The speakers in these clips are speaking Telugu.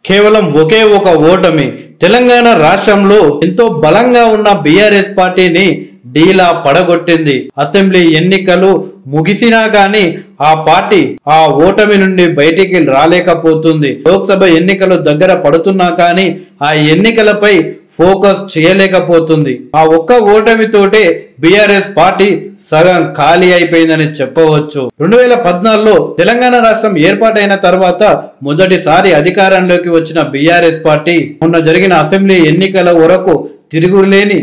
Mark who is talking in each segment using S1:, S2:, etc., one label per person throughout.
S1: కేవలం ఒకే ఒక ఓటమి తెలంగాణ రాష్ట్రంలో ఎంతో బలంగా ఉన్న బీఆర్ఎస్ పార్టీని డీలా పడగొట్టింది. అసెంబ్లీ ఎన్నికలు ముగిసినా గాని ఆ పార్టీ ఆ ఓటమి నుండి బయటికి రాలేకపోతుంది. లోక్సభ ఎన్నికలు దగ్గర పడుతున్నా కానీ ఆ ఎన్నికలపై ఫోకస్ చేయలేకపోతుంది. ఆ ఒక్క ఓటమితోటే బీఆర్ఎస్ పార్టీ సగం ఖాళీ అయిపోయిందని చెప్పవచ్చు. 2014లో తెలంగాణ రాష్ట్రం ఏర్పాటైన తర్వాత మొదటిసారి అధికారంలోకి వచ్చిన బీఆర్ఎస్ పార్టీ మొన్న జరిగిన అసెంబ్లీ ఎన్నికల వరకు తిరుగులేని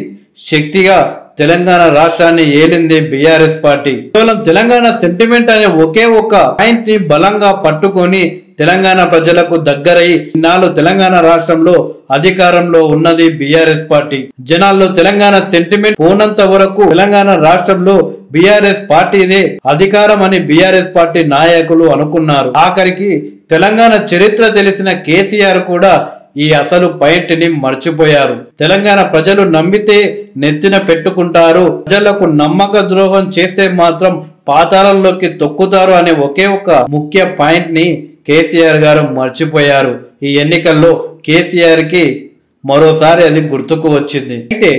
S1: శక్తిగా తెలంగాణ రాష్ట్రాన్ని ఏలింది బీఆర్ఎస్ పార్టీ. కేవలం తెలంగాణ సెంటిమెంట్ అనే ఒకే ఒక పాయింట్ ని బలంగా పట్టుకొని తెలంగాణ ప్రజలకు దగ్గరై ఇన్నాళ్ళు తెలంగాణ రాష్ట్రంలో అధికారంలో ఉన్నది బీఆర్ఎస్ పార్టీ. జనాల్లో తెలంగాణ సెంటిమెంట్ పోనంత వరకు తెలంగాణ రాష్ట్రంలో బీఆర్ఎస్ పార్టీదే అధికారం అని బీఆర్ఎస్ పార్టీ నాయకులు అనుకున్నారు. ఆఖరికి తెలంగాణ చరిత్ర తెలిసిన కేసీఆర్ కూడా ఈ అసలు పాయింట్ ని మర్చిపోయారు. తెలంగాణ ప్రజలు నమ్మితే నెత్తిన పెట్టుకుంటారు, ప్రజలకు నమ్మక ద్రోహం చేస్తే మాత్రం పాతాళంలోకి తొక్కుతారు అనే ఒకే ఒక ముఖ్య పాయింట్ ని కేసీఆర్ గారు మర్చిపోయారు. ఈ ఎన్నికల్లో కేసీఆర్ కి మరోసారి అది గుర్తుకు వచ్చింది. అయితే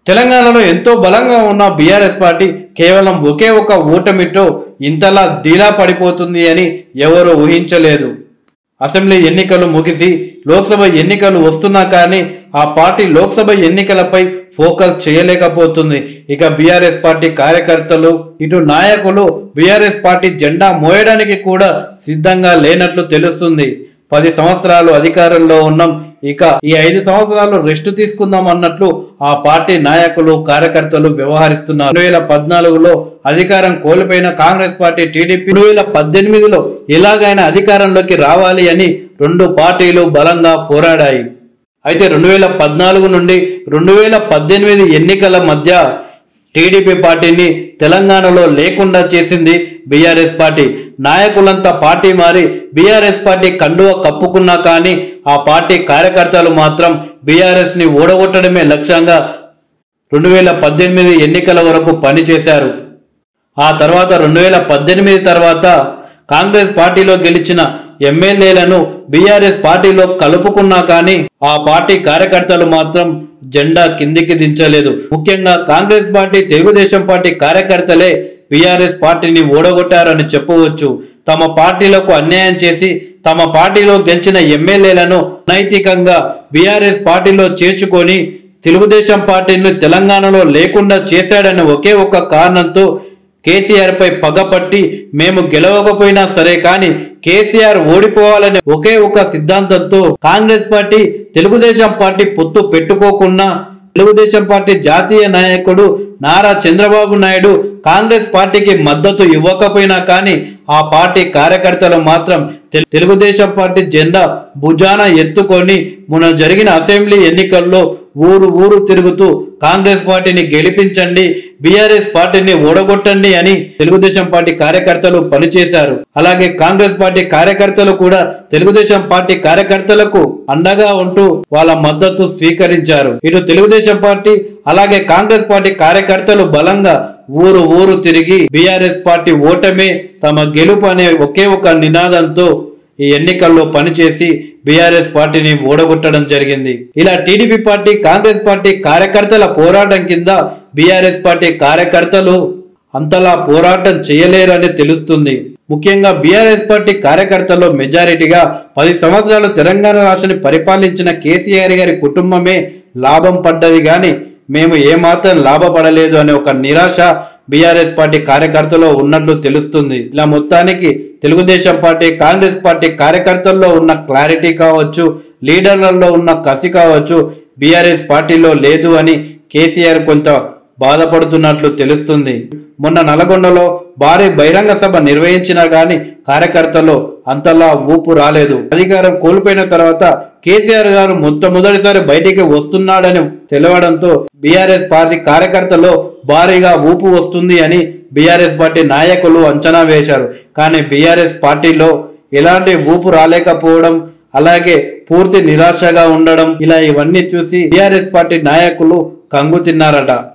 S1: తెలంగాణలో ఎంతో బలంగా ఉన్న బీఆర్ఎస్ పార్టీ కేవలం ఒకే ఒక ఓటమితో ఇంతలా డీలా పడిపోతుంది అని ఎవరు ఊహించలేదు. అసెంబ్లీ ఎన్నికలు ముగిసి లోక్సభ ఎన్నికలు వస్తున్నా కానీ ఆ పార్టీ లోక్సభ ఎన్నికలపై ఫోకస్ చేయలేకపోతుంది. ఇక బీఆర్ఎస్ పార్టీ కార్యకర్తలు ఇటు నాయకులు బీఆర్ఎస్ పార్టీ జెండా మోయడానికి కూడా సిద్ధంగా లేనట్లు తెలుస్తుంది. 10 సంవత్సరాలు అధికారంలో ఉన్నాం, ఇక ఈ 5 సంవత్సరాలు రెస్ట్ తీసుకుందాం అన్నట్లు ఆ పార్టీ నాయకులు కార్యకర్తలు వ్యవహరిస్తున్నారు. 2014లో అధికారం కోల్పోయిన కాంగ్రెస్ పార్టీ టీడీపీ 2018లో ఎలాగైనా అధికారంలోకి రావాలి అని 2 పార్టీలు బలంగా పోరాడాయి. అయితే 2014 నుండి 2018 ఎన్నికల మధ్య టీడీపీ పార్టీని తెలంగాణలో లేకుండా చేసింది బీఆర్ఎస్ పార్టీ. నాయకులంతా పార్టీ మారి బీఆర్ఎస్ పార్టీ కండువ కప్పుకున్నా కానీ ఆ పార్టీ కార్యకర్తలు మాత్రం బీఆర్ఎస్ ని ఓడగొట్టడమే లక్ష్యంగా 2018 ఎన్నికల వరకు పనిచేశారు. ఆ తర్వాత 2018 తర్వాత కాంగ్రెస్ పార్టీలో గెలిచిన ఎమ్మెల్యేలను బీఆర్ఎస్ పార్టీలో కలుపుకున్నా కానీ ఆ పార్టీ కార్యకర్తలు మాత్రం జెండా కిందికి దించలేదు. ముఖ్యంగా కాంగ్రెస్ పార్టీ తెలుగుదేశం పార్టీ కార్యకర్తలే బీఆర్ఎస్ పార్టీని ఓడగొట్టారని చెప్పవచ్చు. తమ పార్టీలకు అన్యాయం చేసి తమ పార్టీలో గెలిచిన ఎమ్మెల్యేలను నైతికంగా బీఆర్ఎస్ పార్టీలో చేర్చుకొని తెలుగుదేశం పార్టీని తెలంగాణలో లేకుండా చేశాడని ఒకే ఒక కారణంతో కేసీఆర్ పై పగపట్టి మేము గెలవకపోయినా సరే కానీ కేసీఆర్ ఓడిపోవాలనే ఒకే ఒక సిద్ధాంతంతో కాంగ్రెస్ పార్టీ తెలుగుదేశం పార్టీ పొత్తు పెట్టుకోకుండా తెలుగుదేశం పార్టీ జాతీయ నాయకుడు నారా చంద్రబాబు నాయుడు కాంగ్రెస్ పార్టీకి మద్దతు ఇవ్వకపోయినా కానీ ఆ పార్టీ కార్యకర్తలు మాత్రం తెలుగుదేశం పార్టీ జెండా భుజాన ఎత్తుకొని మొన్న జరిగిన అసెంబ్లీ ఎన్నికల్లో ఊరు తిరుగుతూ కాంగ్రెస్ పార్టీని గెలిపించండి, బీఆర్ఎస్ పార్టీని ఓడగొట్టండి అని తెలుగుదేశం పార్టీ కార్యకర్తలు పనిచేశారు. అలాగే కాంగ్రెస్ పార్టీ కార్యకర్తలు కూడా తెలుగుదేశం పార్టీ కార్యకర్తలకు అండగా ఉంటూ వాళ్ళ మద్దతు స్వీకరించారు. ఇటు తెలుగుదేశం పార్టీ అలాగే కాంగ్రెస్ పార్టీ కార్యకర్తలు బలంగా ఊరు తిరిగి బీఆర్ఎస్ పార్టీ ఓటమే తమ గెలుపు అనే ఒకే ఒక నినాదంతో ఈ ఎన్నికల్లో పనిచేసి బీఆర్ఎస్ పార్టీని ఓడగొట్టడం జరిగింది. ఇలా టీడీపీ పార్టీ కాంగ్రెస్ పార్టీ కార్యకర్తల పోరాటం కింద బీఆర్ఎస్ పార్టీ కార్యకర్తలు అంతలా పోరాటం చేయలేరని తెలుస్తుంది. ముఖ్యంగా బీఆర్ఎస్ పార్టీ కార్యకర్తల్లో మెజారిటీగా 10 సంవత్సరాలు తెలంగాణ రాష్ట్రాన్ని పరిపాలించిన కేసీఆర్ గారి కుటుంబమే లాభం పడ్డది గాని మేము ఏమాత్రం లాభపడలేదు అనే ఒక నిరాశ బీఆర్ఎస్ పార్టీ కార్యకర్తలో ఉన్నట్లు తెలుస్తుంది. ఇలా మొత్తానికి తెలుగుదేశం పార్టీ కాంగ్రెస్ పార్టీ కార్యకర్తల్లో ఉన్న క్లారిటీ కావచ్చు, లీడర్లలో ఉన్న కసి కావచ్చు బీఆర్ఎస్ పార్టీలో లేదు అని కేసీఆర్ కొంత బాధపడుతున్నట్లు తెలుస్తుంది. మొన్న నల్గొండలో భారీ బహిరంగ సభ నిర్వహించినా గాని కార్యకర్తలు అంతలా ఊపు రాలేదు. అధికారం కోల్పోయిన తర్వాత కేసీఆర్ గారు మొట్టమొదటిసారి బయటికి వస్తున్నాడని తెలవడంతో బీఆర్ఎస్ పార్టీ కార్యకర్తల్లో భారీగా ఊపు వస్తుంది అని బీఆర్ఎస్ పార్టీ నాయకులు అంచనా వేశారు. కానీ బీఆర్ఎస్ పార్టీలో ఎలాంటి ఊపు రాలేకపోవడం, అలాగే పూర్తి నిరాశగా ఉండడం, ఇలా ఇవన్నీ చూసి బీఆర్ఎస్ పార్టీ నాయకులు కంగు తిన్నారట.